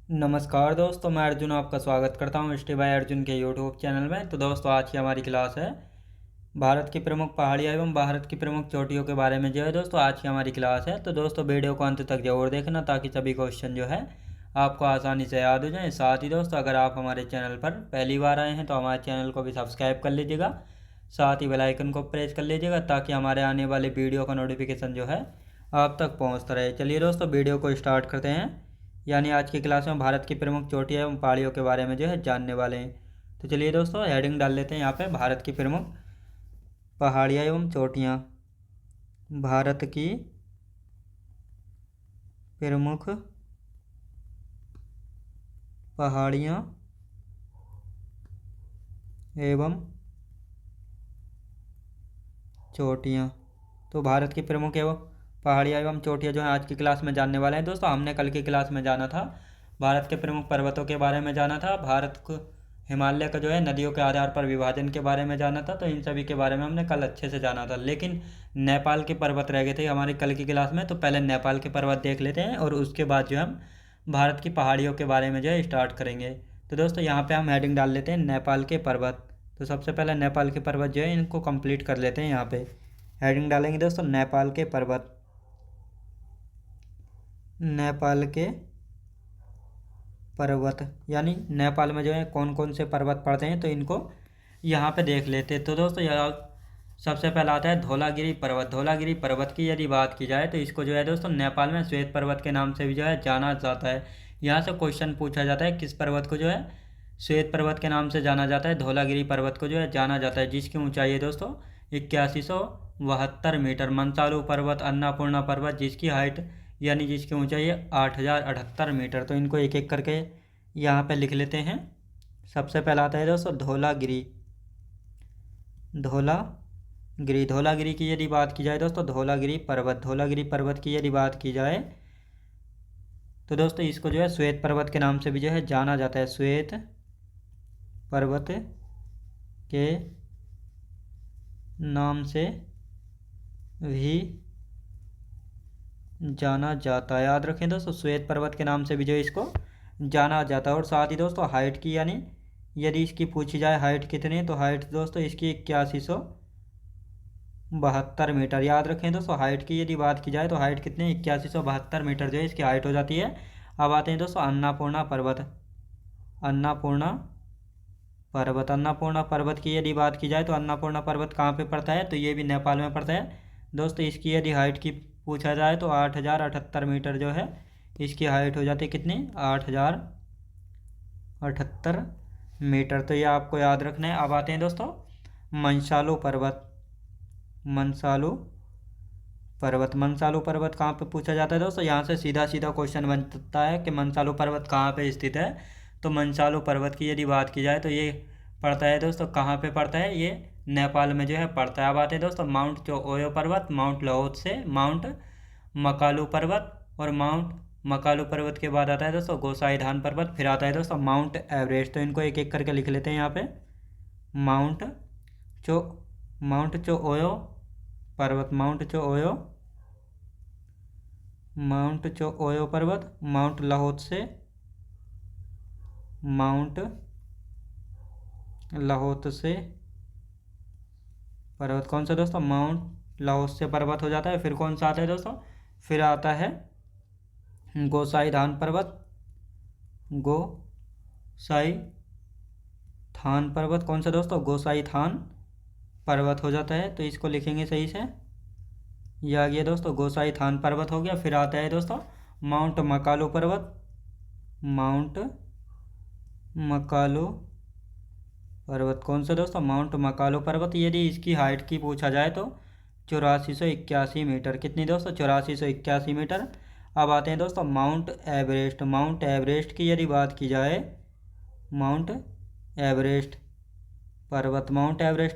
नमस्कार दोस्तों, मैं अर्जुन आपका स्वागत करता हूँ स्टे बाय अर्जुन के यूट्यूब चैनल में। तो दोस्तों, आज की हमारी क्लास है भारत की प्रमुख पहाड़ियाँ एवं भारत की प्रमुख चोटियों के बारे में जो है दोस्तों आज की हमारी क्लास है। तो दोस्तों, वीडियो को अंत तक जरूर देखना ताकि सभी क्वेश्चन जो है आपको आसानी से याद हो जाए। साथ ही दोस्तों, अगर आप हमारे चैनल पर पहली बार आए हैं तो हमारे चैनल को भी सब्सक्राइब कर लीजिएगा। साथ ही बेल आइकन को प्रेस कर लीजिएगा ताकि हमारे आने वाले वीडियो का नोटिफिकेशन जो है आप तक पहुँचता रहे। चलिए दोस्तों, वीडियो को स्टार्ट करते हैं। यानी आज की क्लास में भारत की प्रमुख चोटियाँ एवं पहाड़ियों के बारे में जो है जानने वाले हैं। तो चलिए दोस्तों, हेडिंग डाल लेते हैं यहाँ पे, भारत की प्रमुख पहाड़ियाँ एवं चोटियाँ। भारत की प्रमुख पहाड़ियाँ एवं चोटियाँ। तो भारत की प्रमुख एवं पहाड़ियाँ एवं चोटियाँ जो है आज की क्लास में जानने वाले हैं। दोस्तों, हमने कल की क्लास में जाना था भारत के प्रमुख पर्वतों के बारे में जाना था, भारत को हिमालय का जो है नदियों के आधार पर विभाजन के बारे में जाना था। तो इन सभी के बारे में हमने कल अच्छे से जाना था, लेकिन नेपाल के पर्वत रह गए थे हमारी कल की क्लास में। तो पहले नेपाल के पर्वत देख लेते हैं और उसके बाद जो हम भारत की पहाड़ियों के बारे में जो है स्टार्ट करेंगे। तो दोस्तों, यहाँ पे हम हेडिंग डाल लेते हैं नेपाल के पर्वत। तो सबसे पहले नेपाल के पर्वत जो है इनको कंप्लीट कर लेते हैं। यहाँ पे हेडिंग डालेंगे दोस्तों, नेपाल के पर्वत। नेपाल के पर्वत यानी नेपाल में जो है कौन कौन से पर्वत पड़ते हैं, तो इनको यहाँ पे देख लेते हैं। तो दोस्तों, यहाँ सबसे पहला आता है धौलागिरी पर्वत। धौलागिरी पर्वत की यदि बात की जाए तो इसको जो है दोस्तों नेपाल में श्वेत पर्वत के नाम से भी जो है जाना जाता है। यहाँ से क्वेश्चन पूछा जाता है किस पर्वत को जो है श्वेत पर्वत के नाम से जाना जाता है। धौलागिरी पर्वत को जो है जाना जाता है, जिसकी ऊंचाई है दोस्तों 8172 मीटर। मनसालू पर्वत, अन्नपूर्णा पर्वत जिसकी हाइट यानी जिसकी ऊंचाई है 8078 मीटर। तो इनको एक एक करके यहाँ पे लिख लेते हैं। सबसे पहला आता है दोस्तों धौलागिरी। धौलागिरी की यदि बात की जाए दोस्तों, धौलागिरी पर्वत की यदि बात की जाए तो दोस्तों इसको जो है श्वेत पर्वत के नाम से भी जो है जाना जाता है। श्वेत पर्वत के नाम से भी जाना जाता है। याद रखें दोस्तों, श्वेत पर्वत के नाम से भी जो इसको जाना जाता है। और साथ ही दोस्तों हाइट की यानी यदि इसकी पूछी जाए हाइट कितनी है, तो हाइट दोस्तों इसकी 8172 मीटर। याद रखें दोस्तों, हाइट की यदि बात की जाए तो हाइट कितनी 8172 मीटर जो है इसकी हाइट हो जाती है। अब आते हैं दोस्तों अन्नपूर्णा पर्वत। अन्नपूर्णा पर्वत की यदि बात की जाए तो अन्नपूर्णा पर्वत कहाँ पे पड़ता है, तो ये भी नेपाल में पड़ता है। दोस्तों, इसकी यदि हाइट की पूछा जाए तो 8078 मीटर जो है इसकी हाइट हो जाती है कितनी 8078 मीटर। तो ये आपको याद रखना है। अब आते हैं दोस्तों मंसालू पर्वत। मंसालू पर्वत कहाँ पे पूछा जाता है दोस्तों, यहाँ से सीधा सीधा क्वेश्चन बनता है कि मंसालू पर्वत कहाँ पे स्थित है। तो मंसालू पर्वत की यदि बात की जाए तो ये पड़ता है दोस्तों, कहाँ पे पड़ता है, ये नेपाल में जो है पड़ता है। अब आते हैं दोस्तों माउंट ओयो पर्वत, माउंट लाओत्से, माउंट मकालू पर्वत और माउंट मकालू पर्वत के बाद आता है दोस्तों गोसाईधान पर्वत, फिर आता है दोस्तों माउंट एवरेस्ट। तो इनको एक एक करके लिख लेते हैं यहाँ पे। माउंट चो माउंट चो ओयो पर्वत, माउंट चो ओयो पर्वत, माउंट लाओत्से, पर्वत कौन सा दोस्तों, माउंट लाओत्से पर्वत हो जाता है। फिर कौन सा आता है दोस्तों, फिर आता है गोसाईधान पर्वत। गोसाईथान पर्वत कौन सा दोस्तों, गोसाईथान पर्वत हो जाता है। तो इसको लिखेंगे सही से। यह आ गया दोस्तों गोसाईथान पर्वत हो गया। फिर आता है दोस्तों माउंट मकालू पर्वत। माउंट मकालू पर्वत कौन सा दोस्तों, माउंट मकालू पर्वत। यदि इसकी हाइट की पूछा जाए तो 8481 मीटर। कितनी दोस्तों, 8481 मीटर। अब आते हैं दोस्तों माउंट एवरेस्ट। माउंट एवरेस्ट की यदि बात की जाए, माउंट एवरेस्ट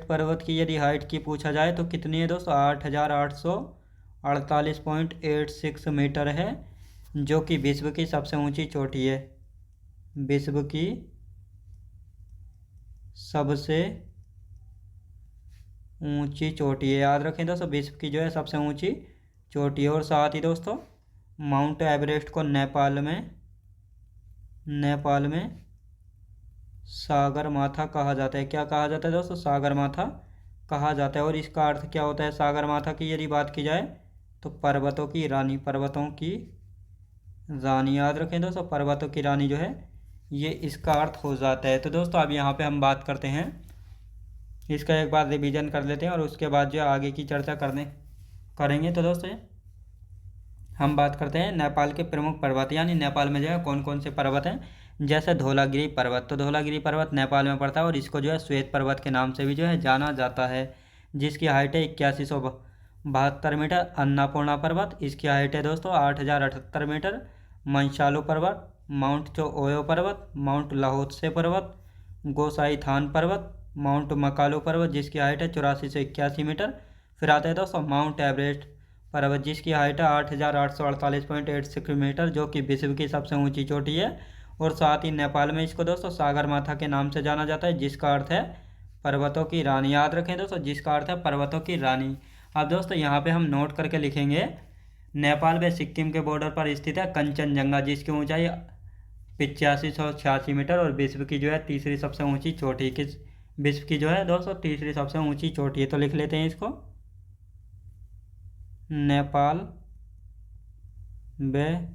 पर्वत की यदि हाइट की पूछा जाए तो कितनी है दोस्तों, 8848.86 मीटर है, जो कि विश्व की सबसे ऊंची चोटी है। विश्व की सबसे ऊंची चोटी है। याद रखें दोस्तों, विश्व की जो है सबसे ऊंची चोटी है। और साथ ही दोस्तों माउंट एवरेस्ट को नेपाल नेपाल में सागर माथा कहा जाता है। क्या कहा जाता है दोस्तों? सागर माथा कहा जाता है। और इसका अर्थ क्या होता है सागर माथा की यदि बात की जाए तो पर्वतों की रानी, पर्वतों की रानी। याद रखें दोस्तों, पर्वतों की रानी जो है ये इसका अर्थ हो जाता है। तो दोस्तों अब यहाँ पे हम बात करते हैं, इसका एक बार रिवीजन कर लेते हैं और उसके बाद जो आगे की चर्चा करेंगे। तो दोस्तों हम बात करते हैं नेपाल के प्रमुख पर्वत, यानी नेपाल में जो है कौन कौन से पर्वत हैं। जैसे धौलागिरी पर्वत, तो धौलागिरी पर्वत नेपाल में पड़ता है और इसको जो है श्वेत पर्वत के नाम से भी जो है जाना जाता है, जिसकी हाइट है 8172 मीटर। अन्नपूर्णा पर्वत, इसकी हाइट है दोस्तों 8078 मीटर। मंशालो पर्वत, माउंट चो ओयो पर्वत, माउंट लाहोत्से पर्वत, गोसाईथान पर्वत, माउंट मकालो पर्वत जिसकी हाइट है 8481 मीटर। फिर आता है दोस्तों माउंट एवरेस्ट पर्वत जिसकी हाइट है 8848.86 मीटर, जो कि विश्व की सबसे ऊंची चोटी है। और साथ ही नेपाल में इसको दोस्तों सागर माथा के नाम से जाना जाता है, जिसका अर्थ है पर्वतों की रानी। याद रखें दोस्तों, जिसका अर्थ है पर्वतों की रानी। अब दोस्तों यहाँ पे हम नोट करके लिखेंगे, नेपाल व सिक्किम के बॉर्डर पर स्थित है कंचनजंगा, जिसकी ऊंचाई 8586 मीटर और विश्व की जो है तीसरी सबसे ऊंची चोटी। किस विश्व की जो है दोस्तों तीसरी सबसे ऊंची चोटी है। तो लिख लेते हैं इसको, नेपाल व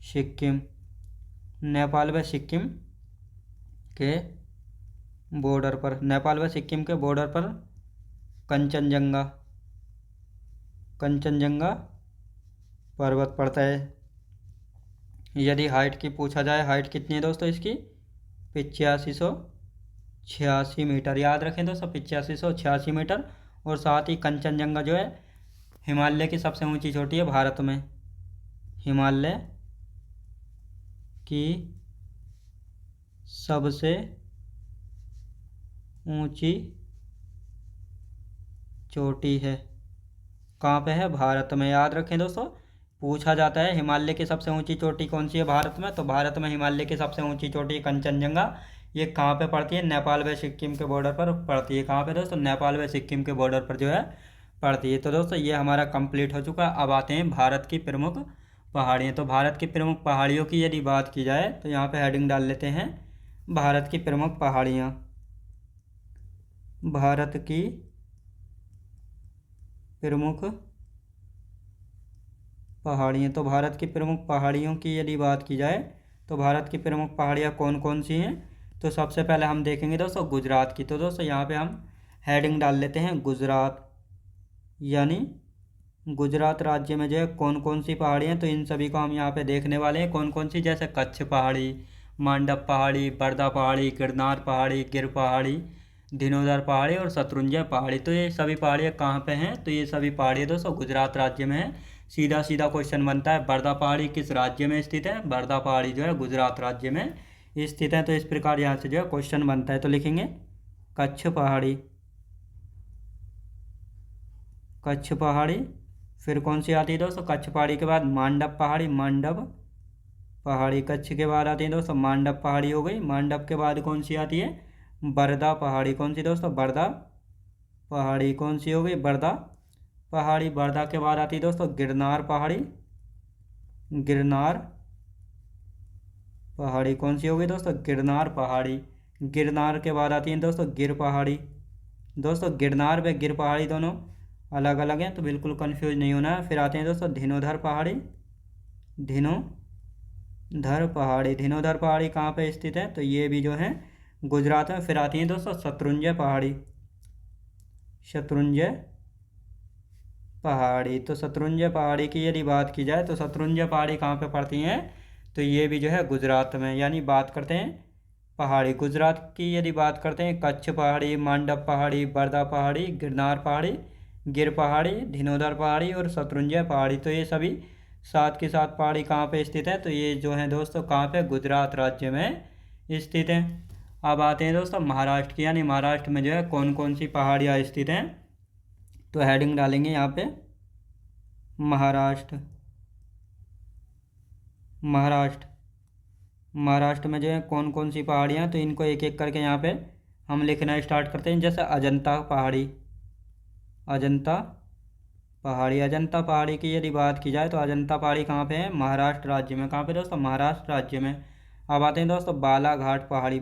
सिक्किम, नेपाल व सिक्किम के बॉर्डर पर, नेपाल व सिक्किम के बॉर्डर पर कंचनजंगा, कंचनजंगा पर्वत पड़ता है। यदि हाइट की पूछा जाए, हाइट कितनी है दोस्तों इसकी 8586 मीटर। याद रखें दोस्तों 8586 मीटर। और साथ ही कंचनजंगा जो है हिमालय की सबसे ऊंची चोटी है भारत में, हिमालय की सबसे ऊंची चोटी है। कहाँ पे है? भारत में। याद रखें दोस्तों, पूछा जाता है हिमालय की सबसे ऊंची चोटी कौन सी है भारत में, तो भारत में हिमालय की सबसे ऊंची चोटी कंचनजंगा। ये कहाँ पे पड़ती है? नेपाल व सिक्किम के बॉर्डर पर पड़ती है। कहाँ पे दोस्तों? नेपाल व सिक्किम के बॉर्डर पर जो है पड़ती है। तो दोस्तों ये हमारा कंप्लीट हो चुका। अब आते हैं भारत की प्रमुख पहाड़ियाँ। तो भारत की प्रमुख पहाड़ियों की यदि बात की जाए तो यहाँ पे हेडिंग डाल लेते हैं, भारत की प्रमुख पहाड़ियाँ। भारत की प्रमुख पहाड़ियाँ, तो भारत की प्रमुख पहाड़ियों की यदि बात की जाए तो भारत की प्रमुख पहाड़ियाँ कौन कौन सी हैं। तो सबसे पहले हम देखेंगे दोस्तों गुजरात की। तो दोस्तों यहाँ पे हम हेडिंग डाल लेते हैं गुजरात, यानी गुजरात राज्य में जो है कौन कौन सी पहाड़ियाँ हैं। तो इन सभी को हम यहाँ पे देखने वाले हैं, कौन कौन सी, जैसे कच्छ पहाड़ी, मांडव पहाड़ी, बरदा पहाड़ी, गिरनार पहाड़ी, गिर पहाड़ी, धीनोधर पहाड़ी और शत्रुंजय पहाड़ी। तो ये सभी पहाड़ियाँ कहाँ पे हैं? तो ये सभी पहाड़ियाँ दोस्तों गुजरात राज्य में है। सीधा सीधा क्वेश्चन बनता है, बरदा पहाड़ी किस राज्य में स्थित है? बरदा पहाड़ी जो है गुजरात राज्य में स्थित है। तो इस प्रकार यहाँ से जो है क्वेश्चन बनता है। तो लिखेंगे कच्छ पहाड़ी, कच्छ पहाड़ी। फिर कौन सी आती है दोस्तों? कच्छ पहाड़ी के बाद मांडव पहाड़ी, मांडव पहाड़ी। कच्छ के बाद आती है दोस्तों मांडव पहाड़ी हो गई। मांडव के बाद कौन सी आती है? बरदा पहाड़ी। कौन सी दोस्तों? बरदा पहाड़ी। कौन सी हो गई? बरदा पहाड़ी। बरदा के बाद आती है दोस्तों गिरनार पहाड़ी, गिरनार पहाड़ी। कौन सी हो गई दोस्तों? गिरनार पहाड़ी। गिरनार के बाद आती है दोस्तों गिर पहाड़ी। दोस्तों गिरनार व गिर पहाड़ी दोनों अलग अलग हैं, तो बिल्कुल कंफ्यूज नहीं होना है। फिर आते हैं दोस्तों धीनोधर पहाड़ी, धीनोधर पहाड़ी। धीनोधर पहाड़ी कहाँ पे स्थित है? तो ये भी जो है गुजरात में। फिर आती है दोस्तों शत्रुंजय पहाड़ी, शत्रुंजय पहाड़ी। तो शत्रुंजय पहाड़ी की यदि बात की जाए तो शत्रुंजय पहाड़ी कहाँ पे पड़ती हैं? तो ये भी जो है गुजरात में। यानी बात करते हैं पहाड़ी गुजरात की, यदि बात करते हैं कच्छ पहाड़ी, मांडव पहाड़ी, बरदा पहाड़ी, गिरनार पहाड़ी, गिर पहाड़ी, धीनोधर पहाड़ी और शत्रुंजय पहाड़ी। तो ये सभी सात की सात पहाड़ी कहाँ पे स्थित है? तो ये जो है दोस्तों कहाँ पे? गुजरात राज्य में स्थित है। अब आते हैं दोस्तों महाराष्ट्र की, यानी महाराष्ट्र में जो है कौन कौन सी पहाड़ियाँ स्थित हैं। तो हेडिंग डालेंगे यहाँ पे महाराष्ट्र, महाराष्ट्र। महाराष्ट्र में जो है कौन कौन सी पहाड़ियाँ हैं, तो इनको एक एक करके यहाँ पे हम लिखना स्टार्ट करते हैं। जैसे अजंता पहाड़ी, अजंता पहाड़ी। अजंता पहाड़ी की यदि बात की जाए तो अजंता पहाड़ी कहाँ पे है? महाराष्ट्र राज्य में। कहाँ पे दोस्तों? महाराष्ट्र राज्य में। अब आते हैं दोस्तों बालाघाट पहाड़ी।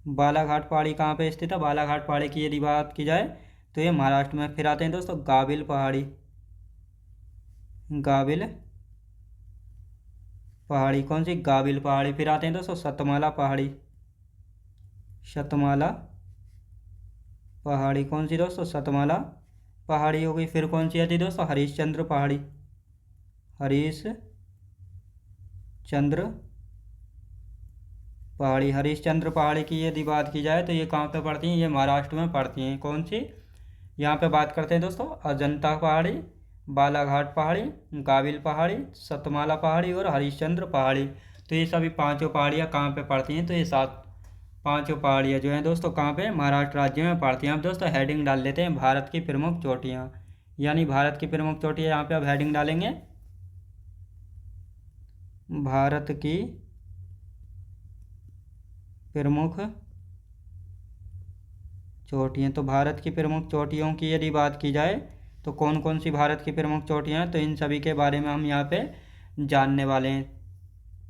बालाघाट पहाड़ी कहाँ पे स्थित है? बालाघाट पहाड़ी की यदि बात की जाए तो ये महाराष्ट्र में। फिर आते हैं दोस्तों गाविल पहाड़ी। गाविल पहाड़ी कौन सी? गाविल पहाड़ी। फिर आते हैं दोस्तों सतमाला पहाड़ी। सतमाला पहाड़ी कौन सी दोस्तों? सतमाला पहाड़ी हो गई। फिर कौन सी आती है दोस्तों? हरिश्चंद्र पहाड़ी। हरिश्चंद्र पहाड़ी। हरिश्चंद्र पहाड़ी की यदि बात की जाए तो ये कहाँ पे पड़ती हैं? ये महाराष्ट्र में पड़ती हैं। कौन सी? यहाँ पे बात करते हैं दोस्तों अजंता पहाड़ी, बालाघाट पहाड़ी, गाविल पहाड़ी, सतमाला पहाड़ी और हरिश्चंद्र पहाड़ी। तो ये सभी पांचों पहाड़ियाँ कहाँ पे पड़ती हैं? तो ये पांचों पहाड़ियाँ जो हैं दोस्तों कहाँ पे? महाराष्ट्र राज्य में पड़ती हैं। अब दोस्तों हेडिंग डाल लेते हैं भारत की प्रमुख चोटियाँ, यानी भारत की प्रमुख चोटियाँ। यहाँ पे अब हेडिंग डालेंगे भारत की प्रमुख चोटियाँ। तो भारत की प्रमुख चोटियों की यदि बात की जाए तो कौन कौन सी भारत की प्रमुख चोटियाँ हैं, तो इन सभी के बारे में हम यहाँ पे जानने वाले हैं।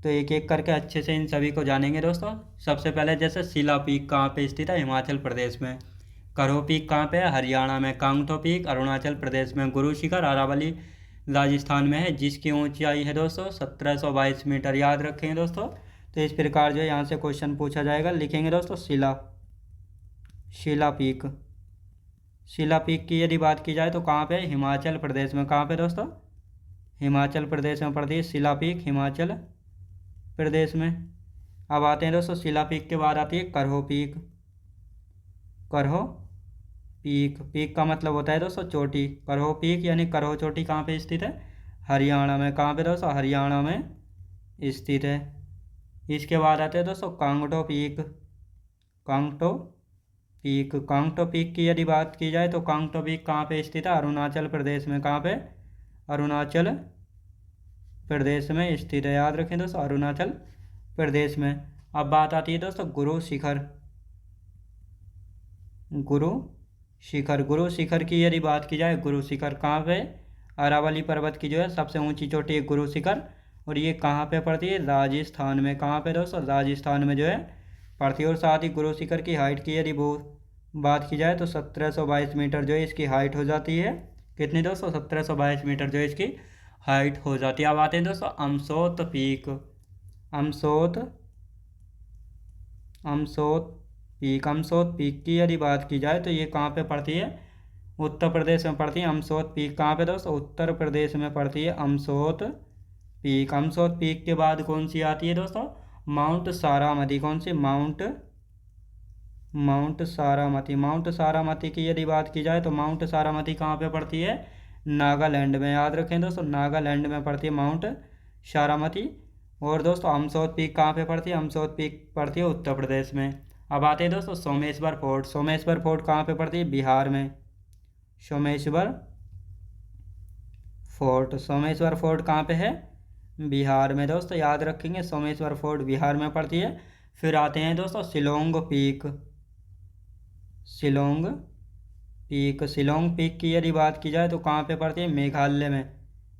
तो एक एक करके अच्छे से इन सभी को जानेंगे दोस्तों। सबसे पहले जैसे शिला पीक कहाँ पे स्थित है? हिमाचल प्रदेश में। करो पीक कहाँ पे है? हरियाणा में। कांगटो पीक अरुणाचल प्रदेश में। गुरु शिखर अरावली राजस्थान में है, जिसकी ऊंचाई है दोस्तों 1722 मीटर। याद रखेंगे दोस्तों। तो इस प्रकार जो है यहाँ से क्वेश्चन पूछा जाएगा। लिखेंगे दोस्तों शिला पीक। शिला पीक की यदि बात की जाए तो कहाँ पे? हिमाचल प्रदेश में। कहाँ पे दोस्तों? हिमाचल प्रदेश में पड़ती है शिला पीक, हिमाचल प्रदेश में। अब आते हैं दोस्तों शिला पीक के बाद आती है करहो पीक। करहो पीक, पीक का मतलब होता है दोस्तों चोटी। करहो पीक यानी करहो चोटी कहाँ पे स्थित है? हरियाणा में। कहाँ पे दोस्तों? हरियाणा में स्थित है। इसके बाद आते हैं दोस्तों कांगटो पीक। कांगटो पीक की यदि बात की जाए तो कांगटो पीक कहाँ पे स्थित है? अरुणाचल प्रदेश में। कहाँ पे? अरुणाचल प्रदेश में स्थित है। याद रखें दोस्तों अरुणाचल प्रदेश में। अब बात आती है दोस्तों गुरु शिखर की यदि बात की जाए, गुरु शिखर कहाँ पे? अरावली पर्वत की जो है सबसे ऊंची चोटी है गुरु शिखर। और ये कहाँ पे पड़ती है? राजस्थान में। कहाँ पे दोस्तों? राजस्थान में जो है पड़ती है। और साथ ही गुरु शिखर की हाइट की यदि बात की जाए तो 1722 मीटर जो है इसकी हाइट हो जाती है। कितनी दोस्तों? 1722 मीटर जो है इसकी हाइट हो जाती है। अब आते हैं दोस्तों अमसोत पीक। अमसोत पीक की यदि बात की जाए तो ये कहाँ पे पड़ती है? उत्तर प्रदेश में पड़ती है। अमसोत पीक कहाँ पे दोस्तों? उत्तर प्रदेश में पड़ती है अमसोत पीक। अमसोत पीक के बाद कौन सी आती है दोस्तों? माउंट सारामती। कौन सी? माउंट सारामती की यदि बात की जाए तो माउंट सारामती कहाँ पे पड़ती है? नागालैंड में। याद रखें दोस्तों नागालैंड में पड़ती है माउंट सारामती। और दोस्तों अमसोत पीक कहाँ पे पड़ती है? अमसोत पीक पड़ती है उत्तर प्रदेश में। अब आते हैं दोस्तों सोमेश्वर फोर्ट कहाँ पे पड़ती है? बिहार में। सोमेश्वर फोर्ट कहाँ पे है? बिहार में। दोस्तों याद रखेंगे सोमेश्वर फोर्ट बिहार में पड़ती है। फिर आते हैं दोस्तों शिलोंग पीक की यदि बात की जाए तो कहाँ पे पड़ती है? मेघालय में।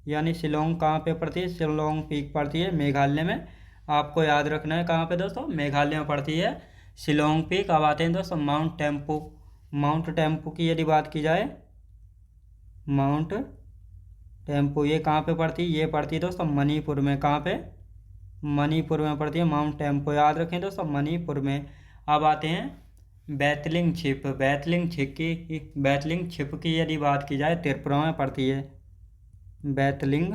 यानी शिलोंग कहाँ पे पड़ती है? शिलोंग पीक पड़ती है मेघालय में। आपको याद रखना है कहाँ पे दोस्तों? मेघालय में पड़ती है शिलोंग पीक। अब आते हैं दोस्तों माउंट टेम्पू की यदि बात की जाए, माउंट टेम्पू ये कहाँ पे पड़ती है? ये पड़ती है दोस्तों मणिपुर में। कहाँ पे? मणिपुर में पड़ती है माउंट टेम्पो। याद रखें दोस्तों मणिपुर में। अब आते हैं बैतलिंग छिप की यदि बात की जाए त्रिपुरा में पड़ती है। बैतलिंग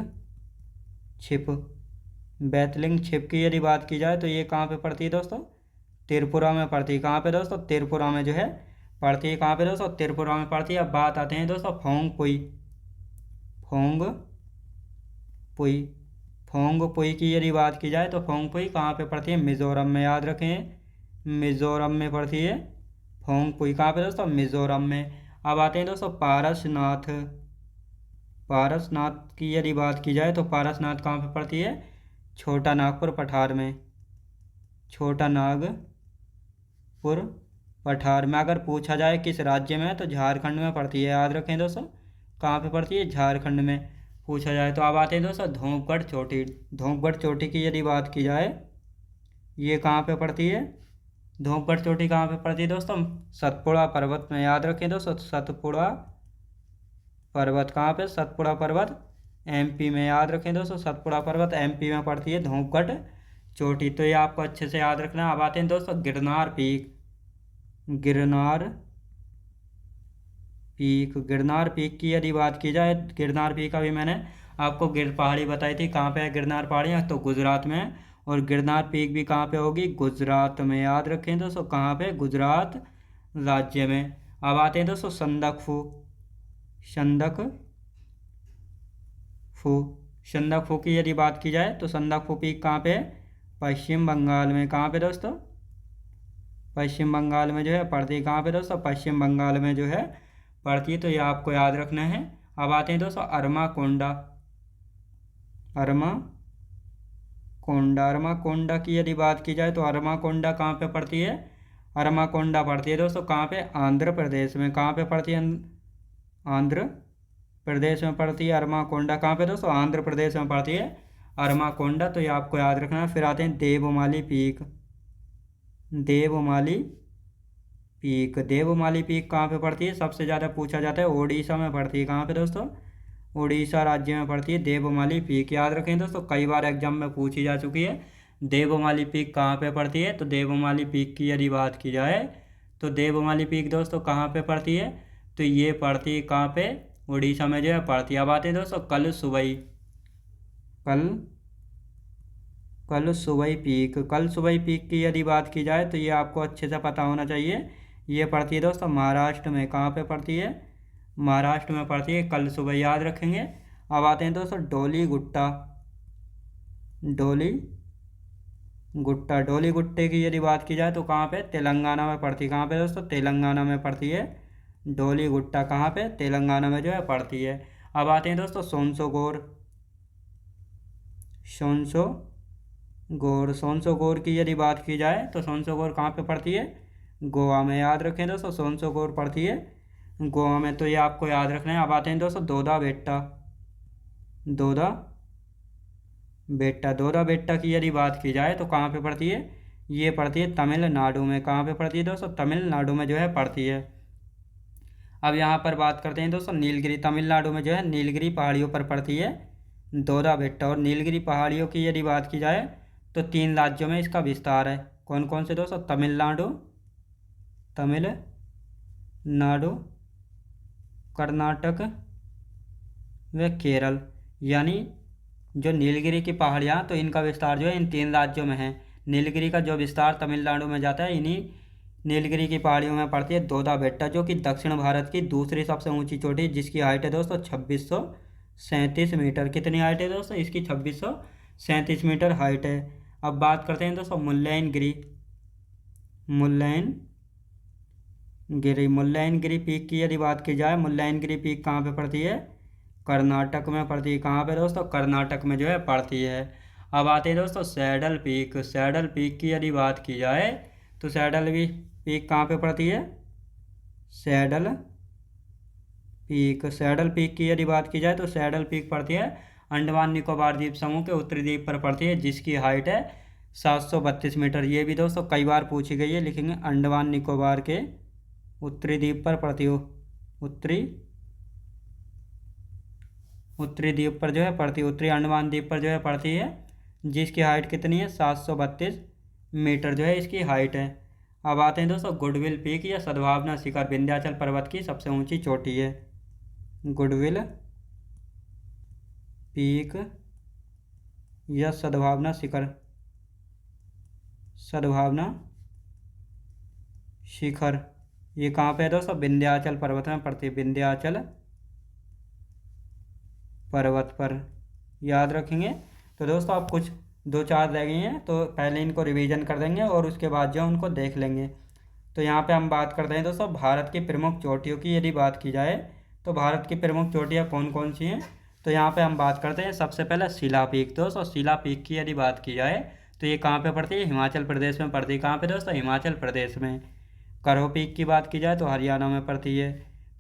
छिप की यदि बात की जाए तो ये कहाँ पे पड़ती है दोस्तों? त्रिपुरा में पड़ती है। कहाँ पे दोस्तों? त्रिपुरा में जो है पड़ती है। कहाँ पे दोस्तों? त्रिपुरा में पड़ती है। अब बात आते हैं दोस्तों फोंगपुई की यदि बात की जाए तो फोंगपुई कहाँ पे पड़ती है? मिजोरम में। याद रखें मिजोरम में पड़ती है फोंगपुई। कहाँ पे दोस्तों? मिजोरम में। अब आते हैं दोस्तों पारसनाथ की यदि बात की जाए तो पारसनाथ कहाँ पे पड़ती है? छोटा नागपुर पठार में। छोटा नागपुर पठार में। अगर पूछा जाए किस राज्य में है तो झारखंड में पड़ती है, याद रखें दोस्तों। कहाँ पे पड़ती है? झारखंड में पूछा जाए तो। अब आते हैं दोस्तों धूपगढ़ चोटी। धूपगढ़ चोटी की यदि बात की जाए, ये कहाँ पे पड़ती है? धूपगढ़ चोटी कहाँ पे पड़ती है दोस्तों? सतपुड़ा पर्वत में, याद रखें दोस्तों। सतपुड़ा पर्वत कहाँ पे? सतपुड़ा पर्वत एमपी में, याद रखें दोस्तों। सतपुड़ा पर्वत एमपी में पड़ती है धूपगढ़ चोटी। तो ये आपको अच्छे से याद रखना है। अब आते हैं दोस्तों Girnar peak. Girnar peak, Girnar peak की यदि बात की जाए, गिरनार पीक अभी मैंने आपको गिर पहाड़ी बताई थी। कहाँ पे है गिरनार पहाड़ियाँ? तो गुजरात में है। और गिरनार पीक भी कहाँ पे होगी? गुजरात में, याद रखें दोस्तों। कहाँ पे? गुजरात राज्य में। अब आते हैं दोस्तों संदकफू। संदकफू, संदकफू की यदि बात की जाए तो संदकफू पीक कहाँ पे है? पश्चिम बंगाल में। कहाँ पे दोस्तों? पश्चिम बंगाल में जो है पड़ती है। कहाँ पे दोस्तों? पश्चिम बंगाल में जो है पड़ती है। तो ये आपको याद रखना है। अब आते हैं दोस्तों अरमा कोंडा की यदि बात की जाए तो अरमा कोंडा कहाँ पे पड़ती है? अरमा कोंडा पड़ती है दोस्तों कहाँ पे? आंध्र प्रदेश में। कहाँ पे पड़ती है? आंध्र प्रदेश में पड़ती है अरमा कोंडा। कहाँ पे दोस्तों? आंध्र प्रदेश में पड़ती है अरमा कोंडा। तो ये आपको याद रखना है। फिर आते हैं देवमाली पीक। देवमाली पीक कहाँ पे पड़ती है? सबसे ज़्यादा पूछा जाता है ओडिशा में पड़ती है। कहाँ पे दोस्तों? उड़ीसा राज्य में पड़ती है देवमाली पीक, याद रखें दोस्तों। कई बार एग्जाम में पूछी जा चुकी है। देवमाली पीक कहाँ पे पड़ती है? तो देवमाली पीक की यदि बात की जाए तो देवमाली पीक दोस्तों कहाँ पे पड़ती है? तो ये पड़ती है कहाँ पे? उड़ीसा में जो है पड़ती है। अब आते हैं दोस्तों कल सुबई पीक की यदि बात की जाए तो ये आपको अच्छे से पता होना चाहिए। ये पड़ती है दोस्तों महाराष्ट्र में। कहाँ पे पड़ती है? महाराष्ट्र में पड़ती है कल सुबई, याद रखेंगे। अब आते हैं दोस्तों डोली गुट्टे की यदि बात की जाए तो कहाँ पे? तेलंगाना में पड़ती है। कहाँ पे दोस्तों? तेलंगाना में पड़ती है डोली गुट्टा। कहाँ पे? तेलंगाना में जो है पड़ती है। अब आते हैं दोस्तों सोनसोगोर की यदि बात की जाए तो सोनसोगोर कहाँ पे पड़ती है? गोवा में, याद रखें दोस्तों। सोनसोगोर पड़ती है गोवा में। तो ये आपको याद रखना है। अब आते हैं दोस्तों दोदा बेट्टा की यदि बात की जाए तो कहाँ पे पड़ती है? ये पड़ती है तमिलनाडु में। कहाँ पे पड़ती है दोस्तों? तमिलनाडु में जो है पड़ती है। अब यहाँ पर बात करते हैं दोस्तों नीलगिरी। तमिलनाडु में जो है नीलगिरी पहाड़ियों पर पड़ती है दोदा बेट्टा। और नीलगिरी पहाड़ियों की यदि बात की जाए तो 3 राज्यों में इसका विस्तार है। कौन कौन से दोस्तों? तमिलनाडु, कर्नाटक व केरल। यानी जो नीलगिरी की पहाड़ियाँ तो इनका विस्तार जो है इन 3 राज्यों में है। नीलगिरी का जो विस्तार तमिलनाडु में जाता है, इन्हीं नीलगिरी की पहाड़ियों में पड़ती है दोदा बेट्टा, जो कि दक्षिण भारत की दूसरी सबसे ऊंची चोटी, जिसकी हाइट है दोस्तों 2637 मीटर। कितनी हाइट है दोस्तों इसकी? 2637 मीटर हाइट है। अब बात करते हैं दोस्तों मुल्लयनगिरी पीक की यदि बात की जाए, मुल्लयनगिरी पीक कहाँ पे पड़ती है? कर्नाटक में पड़ती है। कहाँ पे दोस्तों? कर्नाटक में जो है पड़ती है। अब आते हैं दोस्तों सैडल पीक की यदि बात की जाए तो सैडल पीक कहाँ पे पड़ती है? सैडल पीक की यदि बात की जाए तो सैडल पीक पड़ती है अंडमान निकोबार द्वीप समूह के उत्तरी द्वीप पर पड़ती है, जिसकी हाइट है 732 मीटर। ये भी दोस्तों कई बार पूछी गई है, लिखेंगे अंडमान निकोबार के उत्तरी द्वीप पर पड़ती हो। उत्तरी द्वीप पर जो है पड़ती है, उत्तरी अंडमान द्वीप पर जो है पड़ती है, जिसकी हाइट कितनी है? 732 मीटर जो है इसकी हाइट है। अब आते हैं दोस्तों गुडविल पीक या सद्भावना शिखर, विंध्याचल पर्वत की सबसे ऊंची चोटी है। गुडविल पीक या सद्भावना शिखर, ये कहाँ पे है दोस्तों? विंध्याचल पर्वत में पड़ती है, विंध्याचल पर्वत पर, याद रखेंगे। तो दोस्तों आप कुछ 2-4 रह गई हैं तो पहले इनको रिवीजन कर देंगे और उसके बाद जो उनको देख लेंगे। तो यहाँ पे हम बात करते हैं दोस्तों भारत की प्रमुख चोटियों की यदि बात की जाए तो भारत की प्रमुख चोटियाँ कौन कौन सी हैं? तो यहाँ पे हम बात करते हैं सबसे पहले शिला पीक। दोस्तों शिला पीक की यदि बात की जाए तो ये कहाँ पे पड़ती है? हिमाचल प्रदेश में पड़ती है। कहाँ पे दोस्तों? हिमाचल प्रदेश में। करो पीक की बात की जाए तो हरियाणा में पड़ती है।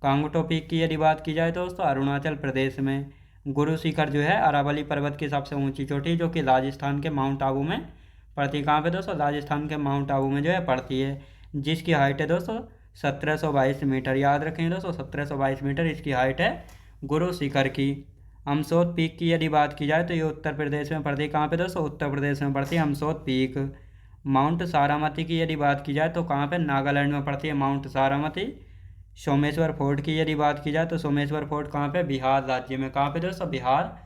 कांगटो पीक की यदि बात की जाए तो दोस्तों अरुणाचल प्रदेश में। गुरु शिखर जो है अरावली पर्वत की सबसे ऊंची चोटी, जो कि राजस्थान के माउंट आबू में पड़ती है। कहाँ पे दोस्तों? राजस्थान के माउंट आबू में जो है पड़ती है, जिसकी हाइट है दोस्तों 1722 मीटर। याद रखें दोस्तों 1722 मीटर इसकी हाइट है गुरु शिखर की। अमसोद पीक की यदि बात की जाए तो ये उत्तर प्रदेश में पड़ती है। कहाँ पे दोस्तों? उत्तर प्रदेश में पड़ती है अमसोद पीक। माउंट सारामती की यदि बात की जाए तो कहाँ पे? नागालैंड में पड़ती है माउंट सारामती। सोमेश्वर फोर्ट की यदि बात की जाए तो सोमेश्वर फोर्ट कहाँ पे? बिहार राज्य में। कहाँ पे दोस्तों? बिहार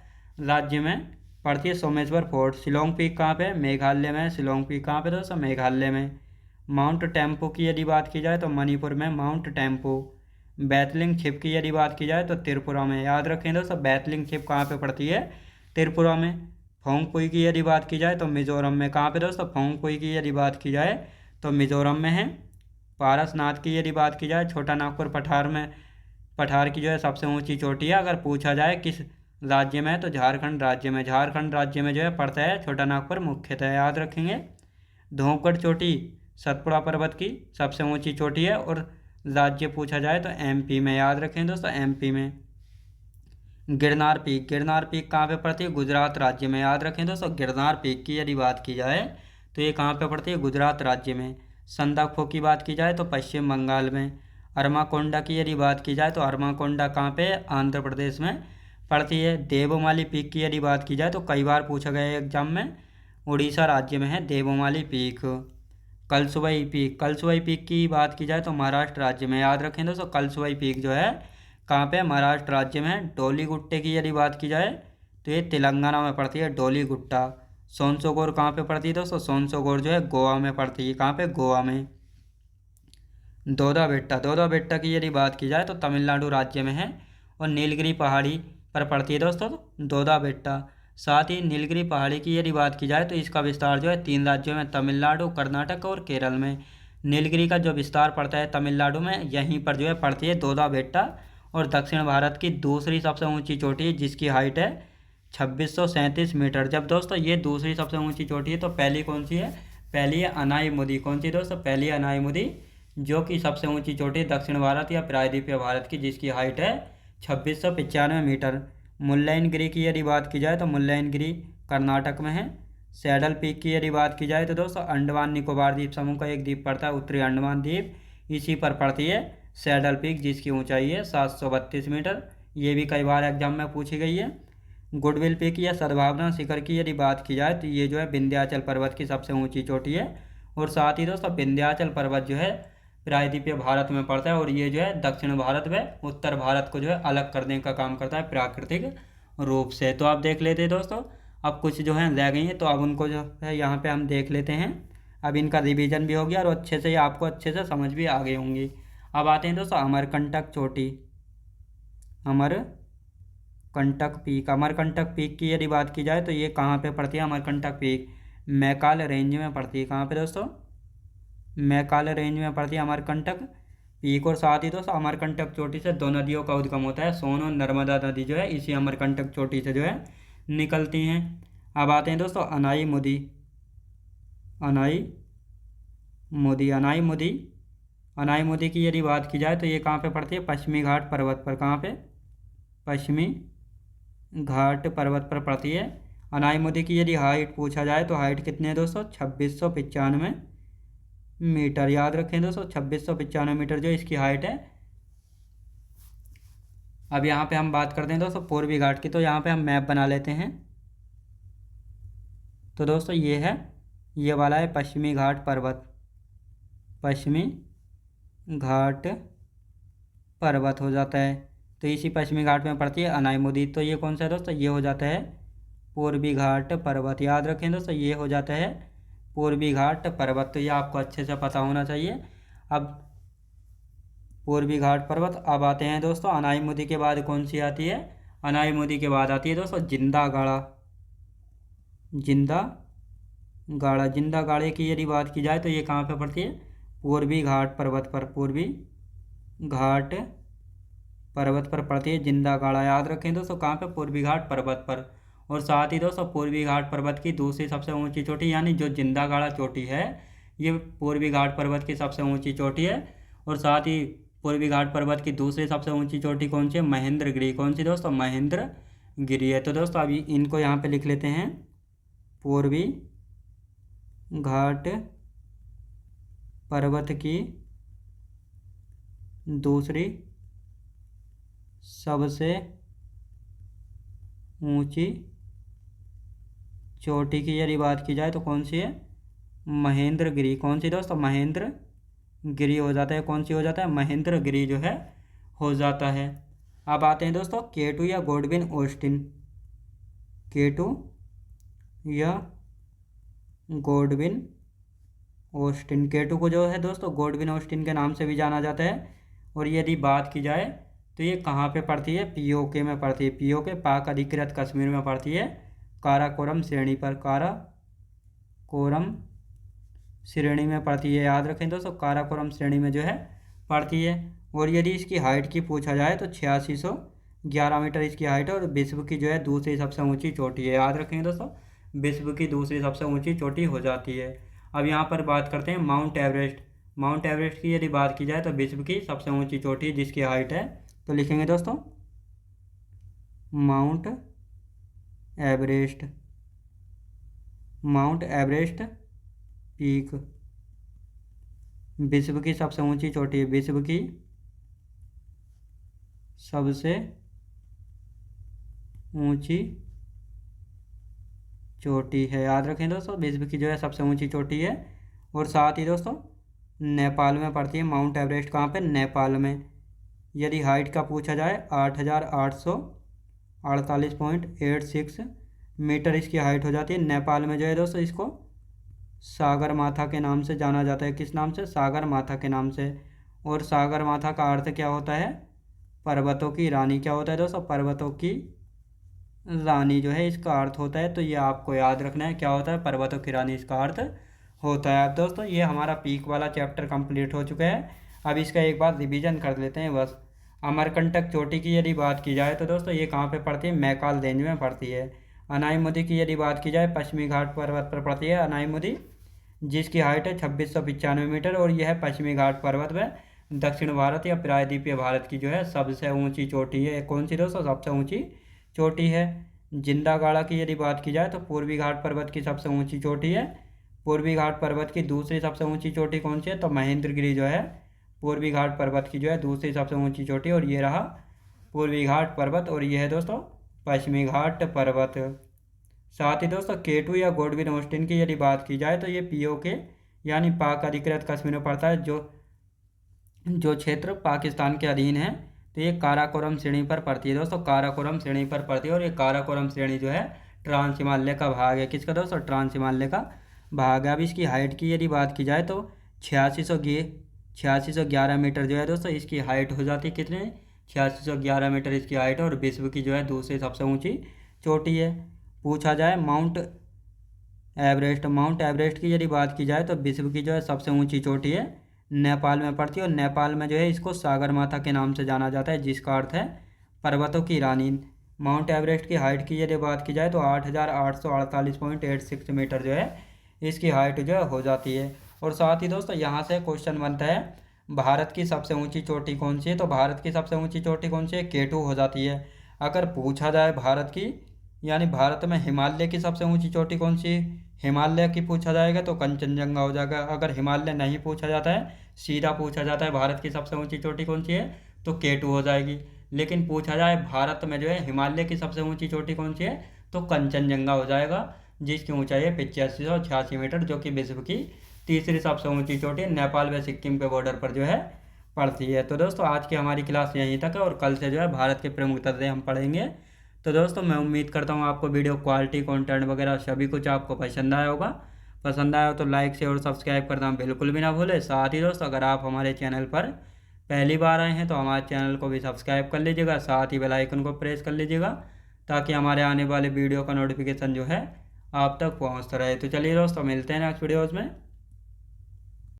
राज्य में पड़ती है सोमेश्वर फोर्ट। शिलोंग पीक कहाँ पे? मेघालय में। शिलोंग पीक कहाँ पे दोस्तों? मेघालय में। माउंट टेम्पो की यदि बात की जाए तो मणिपुर में माउंट टेम्पो। बैतलिंग छिप की यदि बात की जाए तो त्रिपुरा में। याद रखें दोस्तों बैतलिंग छिप कहाँ पे पड़ती है? त्रिपुरा में। फोंगपुई की यदि बात की जाए तो मिजोरम में। कहाँ पे दोस्तों? फोंगपुई की यदि बात की जाए तो मिजोरम में है। पारसनाथ की यदि बात की जाए छोटा नागपुर पठार में, पठार की जो है सबसे ऊंची चोटी है। अगर पूछा जाए किस राज्य में है तो झारखंड राज्य में। झारखंड राज्य में जो है पड़ता है छोटा नागपुर मुख्यतः। याद रखेंगे। धूपगढ़ चोटी सतपुड़ा पर्वत की सबसे ऊंची चोटी है, और राज्य पूछा जाए तो एमपी में। याद रखें दोस्तों एमपी में। गिरनार पीक, गिरनार पीक कहाँ पे पड़ती है? गुजरात राज्य में। याद रखें दोस्तों गिरनार पीक की यदि बात की जाए तो ये कहाँ पे पड़ती है? गुजरात राज्य में। संदकफू की बात की जाए तो पश्चिम बंगाल में। अरमाकोंडा की यदि बात की जाए तो अरमाकोंडा कहाँ पे? आंध्र प्रदेश में पड़ती है। देवमाली पीक की यदि बात की जाए तो कई बार पूछा गया है एग्जाम में, उड़ीसा राज्य में है देवमाली पीक। कलसुवई पीक, कलसुवई पीक की बात की जाए तो महाराष्ट्र राज्य में। याद रखें दोस्तों कलसुवई पीक जो है कहाँ पे? महाराष्ट्र राज्य में। डोलीगुट्टे की यदि बात की जाए तो ये तेलंगाना में पड़ती है डोलीगुट्टा। सोनसोगोर कहाँ पे पड़ती है दोस्तों? सोनसोगोर जो है गोवा में पड़ती है। कहाँ पे? गोवा में। दोदा बेट्टा, दोदा बेट्टा की यदि बात की जाए तो तमिलनाडु राज्य में है, और नीलगिरी पहाड़ी पर पड़ती है दोस्तों दोदा बेट्टा। साथ ही नीलगिरी पहाड़ी की यदि बात की जाए तो इसका विस्तार जो है 3 राज्यों में, तमिलनाडु, कर्नाटक और केरल में। नीलगिरी का जो विस्तार पड़ता है तमिलनाडु में, यहीं पर जो है पड़ती है दोदा बेट्टा, और दक्षिण भारत की दूसरी सबसे ऊंची चोटी है जिसकी हाइट है 2637 मीटर। जब दोस्तों ये दूसरी सबसे ऊंची चोटी है तो पहली कौन सी है? पहली है अनाईमुदी। कौन सी दोस्तों? पहली है अनाईमुदी, जो कि सबसे ऊंची चोटी दक्षिण भारत या प्रायद्वीपीय भारत की, जिसकी हाइट है 2695 मीटर। मुल्लयनगिरी की यदि बात की जाए तो मुल्लयनगिरी कर्नाटक में है। सैडल पीक की यदि बात की जाए तो दोस्तों अंडमान निकोबार द्वीप समूह का एक द्वीप पड़ता है उत्तरी अंडमान द्वीप, इसी पर पड़ती है सैडल पीक, जिसकी ऊंचाई है 732 मीटर। ये भी कई बार एग्जाम में पूछी गई है। गुडविल पीक या सद्भावना शिखर की यदि बात की जाए तो ये जो है विंध्याचल पर्वत की सबसे ऊंची चोटी है, और साथ ही दोस्तों विंध्याचल पर्वत जो है प्रायद्वीपीय भारत में पड़ता है, और ये जो है दक्षिण भारत व उत्तर भारत को जो है अलग करने का काम करता है प्राकृतिक रूप से। तो आप देख लेते हैं दोस्तों, अब कुछ जो है रह गई हैं तो अब उनको जो है यहाँ पे हम देख लेते हैं। अब इनका रिवीजन भी हो गया और अच्छे से आपको अच्छे से समझ भी आ गई होंगी। अब आते हैं दोस्तों अमरकंटक चोटी, अमरकंटक पीक। अमरकंटक पीक की यदि बात की जाए तो ये कहाँ पे पड़ती है? अमरकंटक पीक मैकाल रेंज में पड़ती है। कहाँ पे दोस्तों? मैकाल रेंज में पड़ती है अमरकंटक पीक। और साथ ही दोस्तों अमरकंटक चोटी से 2 नदियों का उद्गम होता है, सोन और नर्मदा नदी जो है इसी अमरकंटक चोटी से जो है निकलती हैं। अब आते हैं दोस्तों अनाई मुदी, अनाई मुदी, अनाई मुदी, अनाई मुदी की यदि बात की जाए तो ये कहाँ पे पड़ती है? पश्चिमी घाट पर्वत पर। कहाँ पे? पश्चिमी घाट पर्वत पर पड़ती है। अनाई मुदी की यदि हाइट पूछा जाए तो हाइट कितनी है दोस्तों? 2695 मीटर। याद रखें दोस्तों 2695 मीटर जो इसकी हाइट है। अब यहाँ पे हम बात करते हैं दोस्तों पूर्वी घाट की, तो यहाँ पे हम मैप बना लेते हैं। तो दोस्तों ये है, ये वाला है पश्चिमी घाट पर्वत, पश्चिमी घाट पर्वत हो जाता है। तो इसी पश्चिमी घाट में पड़ती है अनाई मुदी। तो ये कौन सा है दोस्तों? ये हो जाता है पूर्वी घाट पर्वत। याद रखें दोस्तों ये हो जाता है पूर्वी घाट पर्वत। तो ये आपको अच्छे से पता होना चाहिए। अब पूर्वी घाट पर्वत। अब आते हैं दोस्तों अनाई मुदी के बाद कौन सी आती है? अनाई मुदी के बाद आती है दोस्तों जिंदा गाड़ा, जिंदा गाड़ा। जिंदा गाड़े की यदि बात की जाए तो ये कहाँ पे पड़ती है? पूर्वी घाट पर्वत पर, पूर्वी घाट पर्वत पर पड़ती है जिंदा गाड़ा। याद रखें दोस्तों कहाँ पे? पूर्वी घाट पर्वत पर। और साथ ही दोस्तों पूर्वी घाट पर्वत की दूसरी सबसे ऊंची चोटी यानी जो जिंदा गाड़ा चोटी है, ये पूर्वी घाट पर्वत की सबसे ऊंची चोटी है। और साथ ही पूर्वी घाट पर्वत की दूसरी सबसे ऊंची चोटी कौन सी है? महेंद्रगिरी। कौन सी दोस्तों? महेंद्रगिरी है। तो दोस्तों अभी इनको यहाँ पे लिख लेते हैं, पूर्वी घाट पर्वत की दूसरी सबसे ऊंची चोटी की यदि बात की जाए तो कौन सी है? महेंद्रगिरी। कौन सी दोस्तों? महेंद्रगिरी हो जाता है। कौन सी हो जाता है? महेंद्रगिरी जो है हो जाता है। अब आते हैं दोस्तों K2 या गॉडविन ऑस्टिन। K2 या गॉडविन ऑस्टिन। K2 को जो है दोस्तों गॉडविन ऑस्टिन के नाम से भी जाना जाता है। और यदि बात की जाए तो ये कहाँ पे पड़ती है? POK में पड़ती है। POK पाक अधिकृत कश्मीर में पड़ती है, काराकोरम श्रेणी पर। काराकोरम श्रेणी में पड़ती है, याद रखें दोस्तों, काराकोरम श्रेणी में जो है पड़ती है। और यदि इसकी हाइट की पूछा जाए तो 8611 मीटर इसकी हाइट है और विश्व की जो है दूसरी सबसे ऊंची चोटी है। याद रखेंगे दोस्तों, विश्व की दूसरी सबसे ऊंची चोटी हो जाती है। अब यहाँ पर बात करते हैं माउंट एवरेस्ट। माउंट एवरेस्ट की यदि बात की जाए तो विश्व की सबसे ऊंची चोटी जिसकी हाइट है, तो लिखेंगे दोस्तों mount Everest. Mount Everest peak विश्व की सबसे ऊंची चोटी है, विश्व की सबसे ऊंची चोटी है। याद रखें दोस्तों, विश्व की जो है सबसे ऊंची चोटी है। और साथ ही दोस्तों नेपाल में पड़ती है माउंट एवरेस्ट। कहाँ पे? नेपाल में। यदि हाइट का पूछा जाए 8848.86 मीटर इसकी हाइट हो जाती है। नेपाल में जो है दोस्तों इसको सागर माथा के नाम से जाना जाता है। किस नाम से? सागर माथा के नाम से। और सागर माथा का अर्थ क्या होता है? पर्वतों की रानी। क्या होता है दोस्तों? पर्वतों की रानी जो है इसका अर्थ होता है। तो ये आपको याद रखना है, क्या होता है? पर्वतों की रानी इसका अर्थ होता है। अब दोस्तों ये हमारा पीक वाला चैप्टर कंप्लीट हो चुका है। अब इसका एक बार रिवीजन कर लेते हैं बस। अमरकंटक चोटी की यदि बात की जाए तो दोस्तों ये कहाँ पे पड़ती है? मैकाल रेंज में पड़ती है। अनाईमुदी की यदि बात की जाए पश्चिमी घाट पर्वत पर पड़ती है अनाईमुदी, जिसकी हाइट है 2695 मीटर। और यह है पश्चिमी घाट पर्वत में दक्षिण भारत या प्रायद्वीपीय भारत की जो है सबसे ऊंची चोटी है। कौन सी दोस्तों? सबसे ऊंची चोटी है। जिंदागाड़ा की यदि बात की जाए तो पूर्वी घाट पर्वत की सबसे ऊंची चोटी है। पूर्वी घाट पर्वत की दूसरी सबसे ऊंची चोटी कौन सी है? तो महेंद्रगिरी जो है पूर्वी घाट पर्वत की जो है दूसरी सबसे ऊंची चोटी। और ये रहा पूर्वी घाट पर्वत और ये है दोस्तों पश्चिमी घाट पर्वत। साथ ही दोस्तों K2 या गॉडविन ऑस्टिन की यदि बात की जाए तो ये POK यानी पाक अधिकृत कश्मीर में पड़ता है, जो क्षेत्र पाकिस्तान के अधीन है। तो ये काराकोरम श्रेणी पर पड़ती है दोस्तों, काराकोरम श्रेणी पर पड़ती है। और ये काराकोरम श्रेणी जो है ट्रांस हिमालय का भाग है। किसका दोस्तों? ट्रांस हिमालय का भाग है। अब इसकी हाइट की यदि बात की जाए तो 8611 मीटर जो है दोस्तों इसकी हाइट हो जाती है। कितने? 8611 मीटर इसकी हाइट है। और विश्व की जो है दूसरी सबसे ऊंची चोटी है। पूछा जाए माउंट एवरेस्ट। माउंट एवरेस्ट की यदि बात की जाए तो विश्व की जो है सबसे ऊंची चोटी है, नेपाल में पड़ती है। और नेपाल में जो है इसको सागर माथा के नाम से जाना जाता है, जिसका अर्थ है पर्वतों की रानी। माउंट एवरेस्ट की हाइट की यदि बात की जाए तो 8848.86 मीटर जो है इसकी हाइट जो है हो जाती है। और साथ ही दोस्तों यहाँ से क्वेश्चन बनता है भारत की सबसे ऊंची चोटी कौन सी है? तो भारत की सबसे ऊंची चोटी कौन सी है? K2 हो जाती है। अगर पूछा जाए भारत की यानी भारत में हिमालय की सबसे ऊंची चोटी कौन सी है? हिमालय की पूछा जाएगा तो कंचनजंगा हो जाएगा। अगर हिमालय नहीं पूछा जाता है, सीधा पूछा जाता है भारत की सबसे ऊंची चोटी कौन सी है, तो K2 हो जाएगी। लेकिन पूछा जाए भारत में जो है हिमालय की सबसे ऊंची चोटी कौन सी है, तो कंचनजंगा हो जाएगा, जिसकी ऊंचाई है 8586 मीटर, जो कि विश्व की तीसरी सबसे ऊंची चोटी नेपाल व सिक्किम के बॉर्डर पर जो है पड़ती है। तो दोस्तों आज की हमारी क्लास यहीं तक है और कल से जो है भारत के प्रमुख दर्रे हम पढ़ेंगे। तो दोस्तों मैं उम्मीद करता हूँ आपको वीडियो क्वालिटी कंटेंट वगैरह सभी कुछ आपको पसंद आया होगा। पसंद आया हो तो लाइक शेयर और सब्सक्राइब करना बिल्कुल भी ना भूलें। साथ ही दोस्तों अगर आप हमारे चैनल पर पहली बार आए हैं तो हमारे चैनल को भी सब्सक्राइब कर लीजिएगा, साथ ही बेल आइकन को प्रेस कर लीजिएगा ताकि हमारे आने वाले वीडियो का नोटिफिकेशन जो है आप तक पहुँचता रहे। तो चलिए दोस्तों मिलते हैं नेक्स्ट वीडियोज़ में।